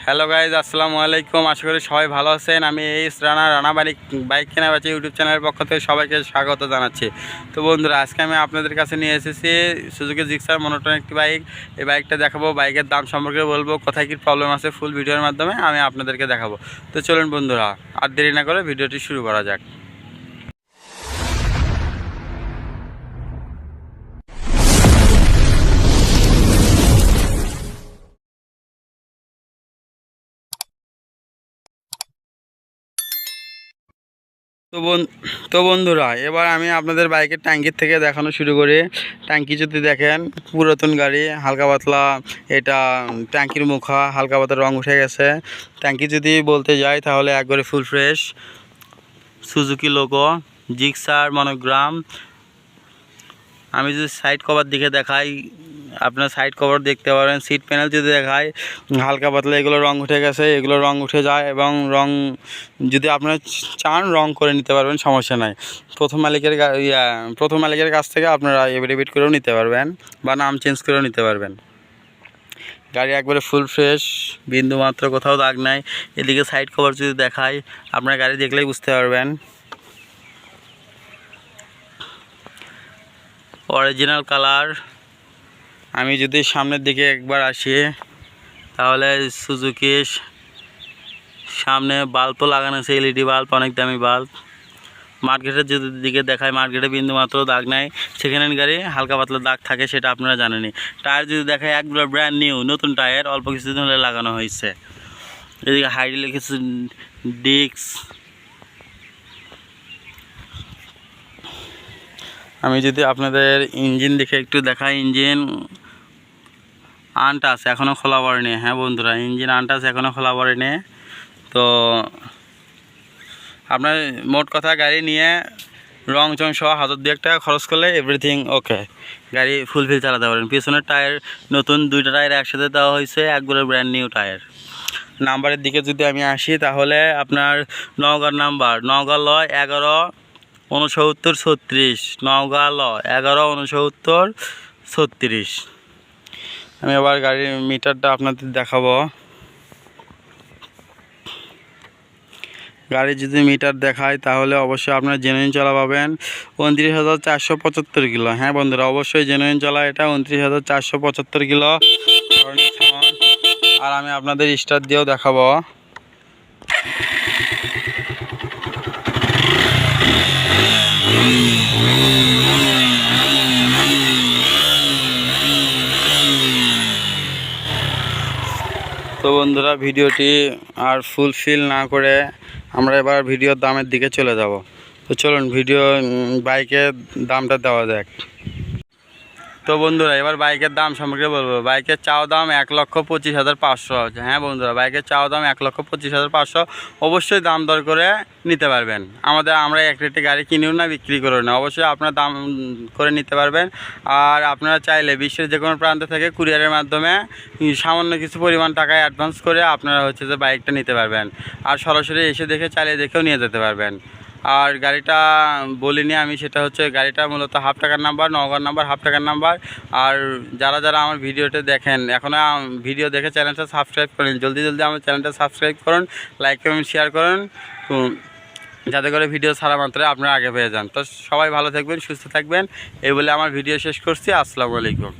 Hello guys, আসসালামু আলাইকুম। আশা করি সবাই ভালো আছেন। আমি এই রানা বাইক কেনা বেচা ইউটিউব চ্যানেলের পক্ষ থেকে সবাইকে স্বাগত জানাচ্ছি। তো বন্ধুরা, আজকে আমি আপনাদের কাছে নিয়ে এসেছি সুজুকি জিক্সার মনোটন একটি বাইক। এই বাইকটা দেখাবো, বাইকের দাম সম্পর্কে বলবো, কোথায় কী প্রবলেম আছে ফুল ভিডিওর মাধ্যমে আমি আপনাদেরকে দেখাবো। তো চলুন বন্ধুরা, আর দেরি না করে ভিডিওটি শুরু করা যাক। তো বন্ধুরা, এবার আমি আপনাদের বাইকের ট্যাঙ্কির থেকে দেখানো শুরু করি। ট্যাঙ্কি যদি দেখেন, পুরাতন গাড়ি, হালকা পাতলা এটা ট্যাঙ্কির মুখা হালকা পাতলা রং উঠে গেছে। ট্যাঙ্কি যদি বলতে যাই তাহলে একবারে full fresh, Suzuki logo, Gixxer monogram. আমি যদি সাইড কভার দিকে দেখাই, আপনার সাইড কভার দেখতে পারেন। সিট প্যানেল যদি দেখায়, হালকা পাতলা এগুলো রং উঠে গেছে, এগুলো রং উঠে যায় এবং রং যদি আপনারা চান রং করে নিতে পারবেন, সমস্যা নাই। প্রথম মালিকের কাছ থেকে আপনারা এভিডেভিট করেও নিতে পারবেন বা নাম চেঞ্জ করেও নিতে পারবেন। গাড়ি একবারে ফুল ফ্রেশ, বিন্দু মাত্র কোথাও দাগ নাই। এদিকে সাইড কভার যদি দেখায়, আপনার গাড়ি দেখলেই বুঝতে পারবেন। Original colour. আমি যদি সামনের দিকে একবার আসি তাহলে সুজুকি সামনে বাল্বও লাগানো আছে, এলইডি বাল্ব, অনেক দামি বাল্ব। মার্কেটের যদি দিকে দেখায়, মার্কেটে বিন্দু মাত্র দাগ নাই। সেকেন্ড হ্যান্ড গাড়ি হালকা পাতলা দাগ থাকে, সেটা আপনারা জানেনই। টায়ার যদি দেখায়, একগুলো ব্র্যান্ড নিউ নতুন টায়ার, অল্প কিছুদিন হলে লাগানো হয়েছে। এদিকে হাইড্রোলিক লিখেছে ডিস্ক। আমি যদি আপনাদের ইঞ্জিন দেখে একটু দেখাই, ইঞ্জিন আনটাচ, এখনও খোলা পড়েনি। হ্যাঁ বন্ধুরা, ইঞ্জিন আনটাচ, এখনও খোলা পড়েনি। তো আপনার মোট কথা গাড়ি নিয়ে রং চং সহ 1000-2 টাকা খরচ করলে এভরিথিং ওকে, গাড়ি ফুলফিল চালাতে পারেন। পিছনের টায়ার নতুন, 2টা টায়ার একসাথে দেওয়া হয়েছে, একগুলো ব্র্যান্ড নিউ টায়ার। নাম্বারের দিকে যদি আমি আসি তাহলে আপনার নওগাঁর নাম্বার, নওগাঁ ল 116936, নওগাঁ ল 116936। আমি আবার গাড়ির মিটারটা আপনাদের দেখাবো। গাড়ি যদি মিটার দেখায় তাহলে অবশ্যই আপনার জেনুইন চলা পাবেন 29,475 কিলো। হ্যাঁ বন্ধুরা, অবশ্যই জেনুইন চলা এটা 29,475 কিলো। আর আমি আপনাদের স্টার্ট দিয়েও দেখাবো। তো বন্ধুরা, ভিডিওটি আর ফুলফিল না করে আমরা এবার ভিডিওর দামের দিকে চলে যাব। তো চলুন বাইকের দামটা দেওয়া যাক। তো বন্ধুরা, এবার বাইকের দাম সম্পর্কে বলবো। বাইকের চাও দাম 1,25,500। হ্যাঁ বন্ধুরা, বাইকের চাও দাম 1,25,500। অবশ্যই দাম দর করে নিতে পারবেন। আমরা এক রেটে গাড়ি কিনিও না, বিক্রি করিও না। অবশ্যই আপনার দাম করে নিতে পারবেন। আর আপনারা চাইলে বিশ্বের যে কোনো প্রান্ত থেকে কুরিয়ারের মাধ্যমে সামান্য কিছু পরিমাণ টাকায় অ্যাডভান্স করে আপনারা যে বাইকটা নিতে পারবেন। আর সরাসরি এসে দেখে, চালিয়ে দেখেও নিয়ে যেতে পারবেন। আর গাড়িটা বলিনি আমি, সেটা হচ্ছে গাড়িটা মূলত 1/2 টাকার নাম্বার, নওগাঁর নাম্বার, 1/2 টাকার নাম্বার। আর যারা আমার ভিডিওটা দেখেন, এখনও ভিডিও দেখে চ্যানেলটা সাবস্ক্রাইব করেন, জলদি আমার চ্যানেলটা সাবস্ক্রাইব করুন, লাইক কমেন্ট শেয়ার করুন, যাতে করে ভিডিও ছাড়া মাত্রই আপনারা আগে পেয়ে যান। তো সবাই ভালো থাকবেন, সুস্থ থাকবেন, এই বলে আমার ভিডিও শেষ করছি। আসসালামু আলাইকুম।